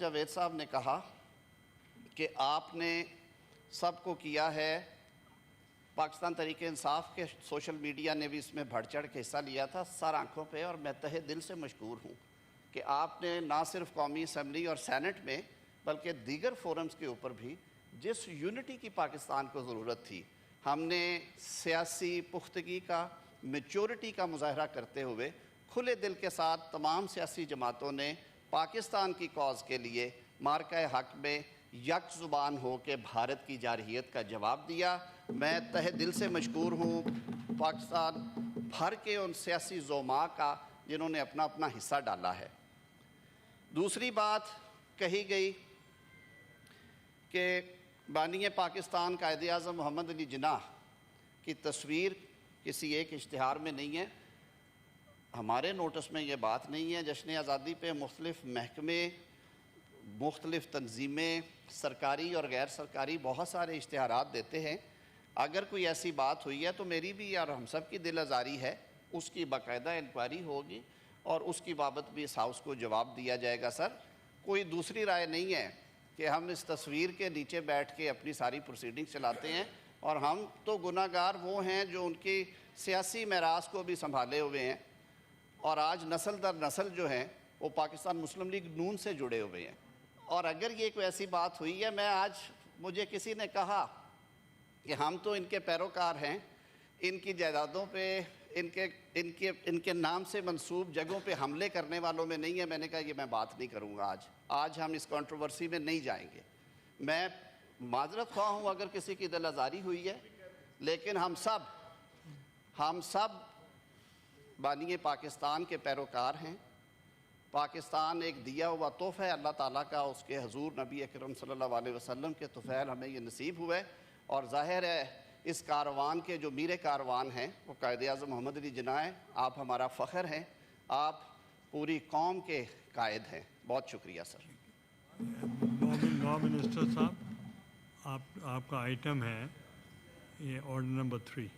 जावेद साहब ने कहा कि आपने सबको किया है, पाकिस्तान तहरीक इंसाफ के सोशल मीडिया ने भी इसमें बढ़ चढ़ के हिस्सा लिया था सर आंखों पे, और मैं तहे दिल से मशकूर हूँ कि आपने ना सिर्फ कौमी असम्बली और सैनेट में बल्कि दीगर फोरम्स के ऊपर भी जिस यूनिटी की पाकिस्तान को ज़रूरत थी, हमने सियासी पुख्तगी का, मेच्योरिटी का मुजाहरा करते हुए खुले दिल के साथ तमाम सियासी जमातों ने पाकिस्तान की कौज़ के लिए मार्का हक में यक ज़ुबान हो के भारत की जारहियत का जवाब दिया। मैं तहे दिल से मशकूर हूँ पाकिस्तान भर के उन सियासी ज़ोमा का जिन्होंने अपना अपना हिस्सा डाला है। दूसरी बात कही गई कि बानी पाकिस्तान कायदे आज़म मोहम्मद अली जिन्नाह की तस्वीर किसी एक इश्तिहार में नहीं है, हमारे नोटिस में ये बात नहीं है। जश्न आज़ादी पे मुख्तलिफ़ महकमे, मुख्तलिफ़ तंजीमें, सरकारी और गैर सरकारी बहुत सारे इश्तिहारात देते हैं। अगर कोई ऐसी बात हुई है तो मेरी भी और हम सब की दिल आज़ारी है, उसकी बाकायदा इंक्वायरी होगी और उसकी बाबत भी इस हाउस को जवाब दिया जाएगा। सर, कोई दूसरी राय नहीं है कि हम इस तस्वीर के नीचे बैठ के अपनी सारी प्रोसीडिंग चलाते हैं, और हम तो गुनाहगार वो हैं जो उनकी सियासी मेरास को भी संभाले हुए हैं, और आज नस्ल दर नस्ल जो हैं वो पाकिस्तान मुस्लिम लीग नून से जुड़े हुए हैं। और अगर ये कोई ऐसी बात हुई है, मैं आज, मुझे किसी ने कहा कि हम तो इनके पैरोकार हैं, इनकी जायदादों पे, इनके नाम से मंसूब जगहों पे हमले करने वालों में नहीं है। मैंने कहा ये मैं बात नहीं करूँगा, आज हम इस कंट्रोवर्सी में नहीं जाएंगे। मैं माजरत ख्वाह हूँ अगर किसी की दिल आज़ारी हुई है, लेकिन हम सब बानी पाकिस्तान के पैरोकार हैं। पाकिस्तान एक दिया हुआ तोहफ़ा है अल्लाह ताला का, उसके हजूर नबी अकरम सल्लल्लाहु अलैहि वसल्लम के तुफ़ैल हमें ये नसीब हुआ है। और ज़ाहिर है इस कारवान के जो मीर कारवान हैं वो कायदे आज़म मोहम्मद अली जिन्नाह हैं। आप हमारा फ़ख्र हैं, आप पूरी कौम के कायद हैं। बहुत शुक्रिया सर। लॉ मिनिस्टर साहब, आपका आइटम है ये ऑर्डर नंबर 3।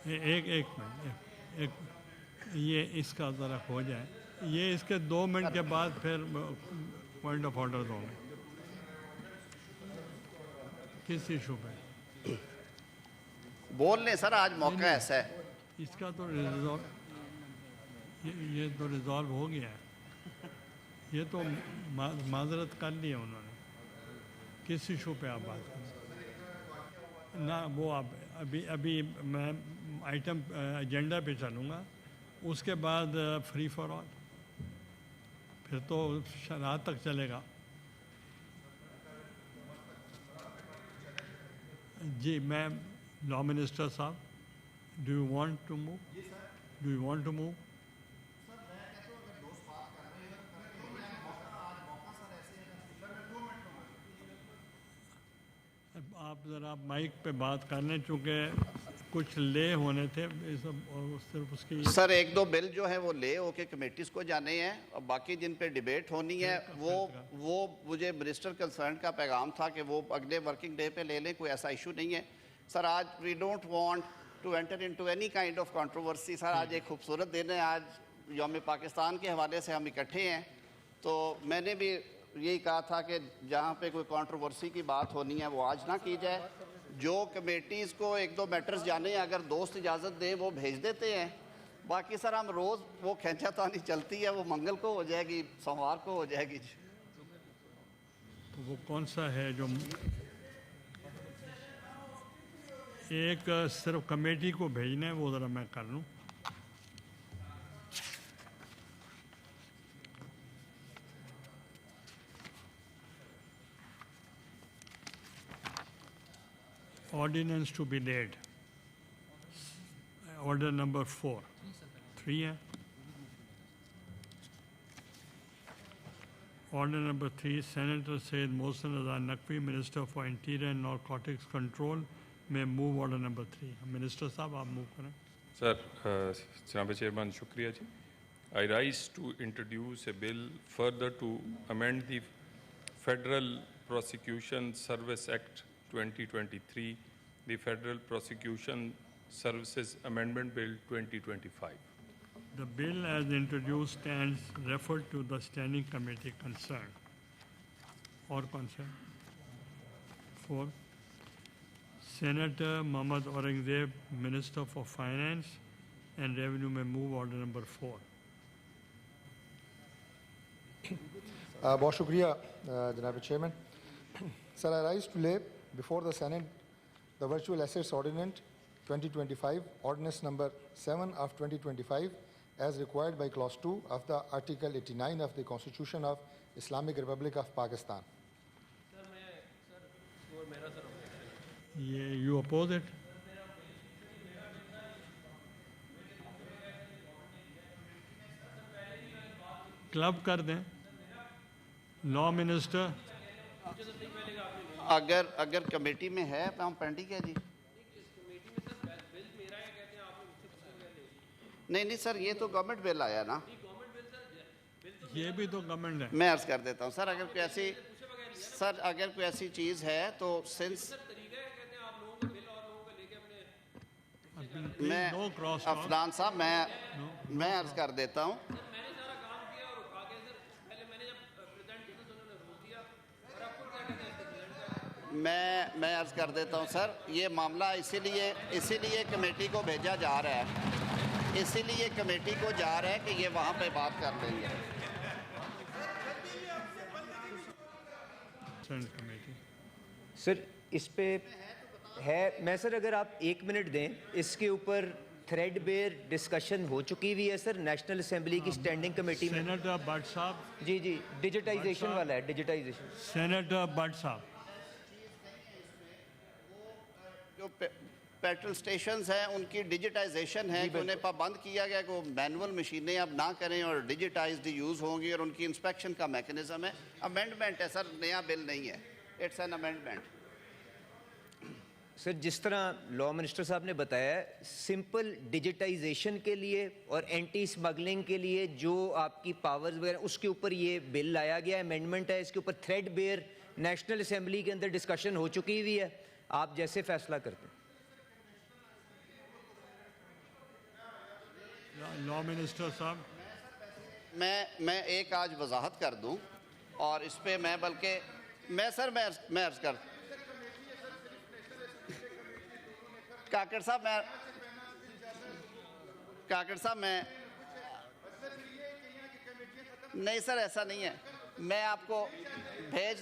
एक मिनट, ये इसका ज़रा हो जाए, ये इसके 2 मिनट के बाद फिर पॉइंट ऑफ ऑर्डर दोगे। किस इशू पे बोल लें सर, आज मौका ऐसा है। इसका तो रिजॉल्व, ये तो रिजॉल्व हो गया है, ये तो माजरत कर ली है उन्होंने। किस इशू पे आप बात करें ना, वो आप अभी मैं आइटम एजेंडा पे चलूँगा, उसके बाद फ्री फॉर ऑल, फिर तो रात तक चलेगा। जी, मैं लॉ मिनिस्टर साहब, do you want to move? Do you want to move? आप ज़रा माइक पे बात कर लें, चूँकि कुछ ले होने थे सिर्फ उसकी। सर, 1-2 बिल जो है वो ले होके कमेटीज़ को जाने हैं, और बाकी जिन पे डिबेट होनी है वो मुझे मिनिस्टर कंसर्न का पैगाम था कि वो अगले वर्किंग डे पे ले लें, कोई ऐसा इशू नहीं है। सर, आज we don't want to enter into any kind of controversy. Sir, आज एक खूबसूरत दिन है, आज यौम पाकिस्तान के हवाले से हम इकट्ठे हैं, तो मैंने भी यही कहा था कि जहाँ पे कोई कंट्रोवर्सी की बात होनी है वो आज ना की जाए। जो कमेटीज़ को 1-2 मैटर्स जाने अगर दोस्त इजाज़त दें वो भेज देते हैं। बाकी सर हम रोज़ वो खींचातानी चलती है, वो मंगल को हो जाएगी, सोमवार को हो जाएगी। तो वो कौन सा है जो एक सिर्फ कमेटी को भेजना है, वो ज़रा मैं कर लूँ। Ordinance to be laid, order number 4, 3 है। Order number 3, Senator Syed Mohsen Raza Naqvi, Minister for Interior and Narcotics Control, may move order number 3. Minister साहब आप move करें। Sir, जनाब चेयरमैन शुक्रिया जी। I rise to introduce a bill further to amend the Federal Prosecution Service Act 2023, the Federal Prosecution Services Amendment Bill 2025. The bill as introduced stands referred to the standing committee concerned or concerned. 4. Senator Mohammad Aurangzeb, Minister for Finance and Revenue, may move order number 4. बहुत शुक्रिया जनाब chairman sir I rise to lay before the Senate the Virtual Assets Ordinance 2025 ordinance number 7 of 2025 as required by clause 2 of the article 89 of the constitution of Islamic Republic of Pakistan. You oppose it? Club कर दें law minister अगर committee में है तो हम pending है जी। नहीं sir, ये तो गवर्नमेंट बिल आया ना, ये भी तो गवर्नमेंट है। मैं अर्ज कर देता हूँ सर, अगर कोई ऐसी चीज़ है तो सिंस मैं अफनान साहब मैं अर्ज कर देता हूँ। मैं अर्ज कर देता हूँ सर, ये मामला इसीलिए कमेटी को भेजा जा रहा है, इसीलिए कमेटी को जा रहा है कि ये वहाँ पे बात कर लेंगे। सर इस पे है मैं सर अगर आप 1 मिनट दें, इसके ऊपर थ्रेडबेयर डिस्कशन हो चुकी हुई है सर नेशनल असेंबली की स्टैंडिंग कमेटी में। सेनेटर भट्ट साहब जी डिजिटाइजेशन वाला है, डिजिटाइजेशन। सेनेटर भट्ट साहब, जो पेट्रोल स्टेशंस हैं उनकी डिजिटाइजेशन है कि उन्हें पाबंद किया गया कि वो मैनुअल मशीनें अब ना करें और डिजिटाइज्ड यूज़ होंगी और उनकी इंस्पेक्शन का मैकेनिज्म है। अमेंडमेंट है सर, नया बिल नहीं है, इट्स एन अमेंडमेंट। सर जिस तरह लॉ मिनिस्टर साहब ने बताया, सिंपल डिजिटाइजेशन के लिए और एंटी स्मगलिंग के लिए जो आपकी पावर्स वगैरह, उसके ऊपर ये बिल लाया गया, अमेंडमेंट है। इसके ऊपर थ्रेडबेयर नेशनल असेंबली के अंदर डिस्कशन हो चुकी हुई है, आप जैसे फैसला करते हैं। लॉ मिनिस्टर साहब, मैं एक आज वजाहत कर दूं और इस पे मैं बल्कि मैं अर्ज कर काकड़ साहब मैं नहीं सर, ऐसा नहीं है, मैं आपको भेज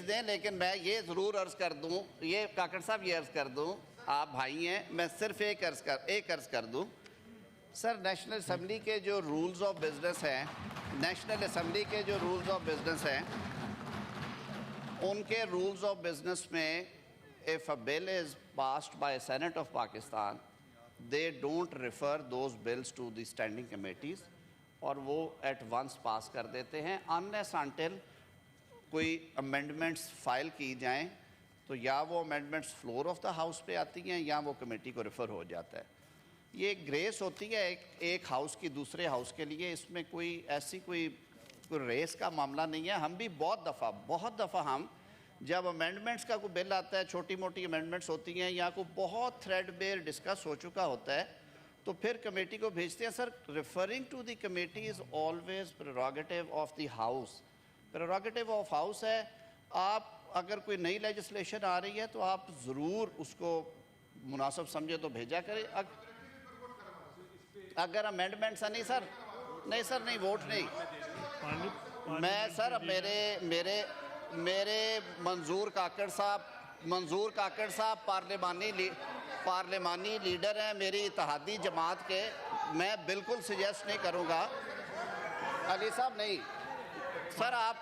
दें लेकिन मैं ये ज़रूर अर्ज़ कर दूं, ये काकड़ साहब ये अर्ज़ कर दूं, आप भाई हैं, मैं सिर्फ एक अर्ज़ कर दूं सर, नेशनल असेंबली के जो रूल्स ऑफ बिजनेस हैं, उनके रूल्स ऑफ बिजनेस में if a bill is passed by Senate of Pakistan, they don't refer those bills to the standing committees और वो at once पास कर देते हैं unless until कोई amendments फाइल की जाएं, तो या वो amendments floor of the house पे आती हैं या वो कमेटी को रेफ़र हो जाता है। ये ग्रेस होती है एक हाउस की दूसरे हाउस के लिए, इसमें कोई रेस का मामला नहीं है। हम भी बहुत दफ़ा हम जब अमेंडमेंट्स का कोई बिल आता है, छोटी मोटी अमेंडमेंट्स होती हैं या कोई बहुत थ्रेडबेयर डिस्कस हो चुका होता है, तो फिर कमेटी को भेजते हैं। Sir, referring to the committee is always prerogative of the house, prerogative of house है। आप अगर कोई नई लेजिस्लेशन आ रही है तो आप ज़रूर उसको मुनासिब समझे तो भेजा करें। अगर अमेंडमेंट्स नहीं सर नहीं वोट नहीं। मैं सर मेरे मंजूर काकड़ साहब पार्लिमानी लीडर हैं मेरी इत्तेहादी जमात के, मैं बिल्कुल सजेस्ट नहीं करूँगा। अली साहब नहीं सर, आप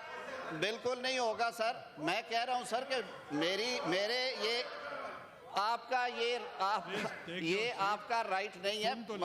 बिल्कुल नहीं होगा सर। मैं कह रहा हूँ सर कि मेरे ये आपका राइट नहीं है।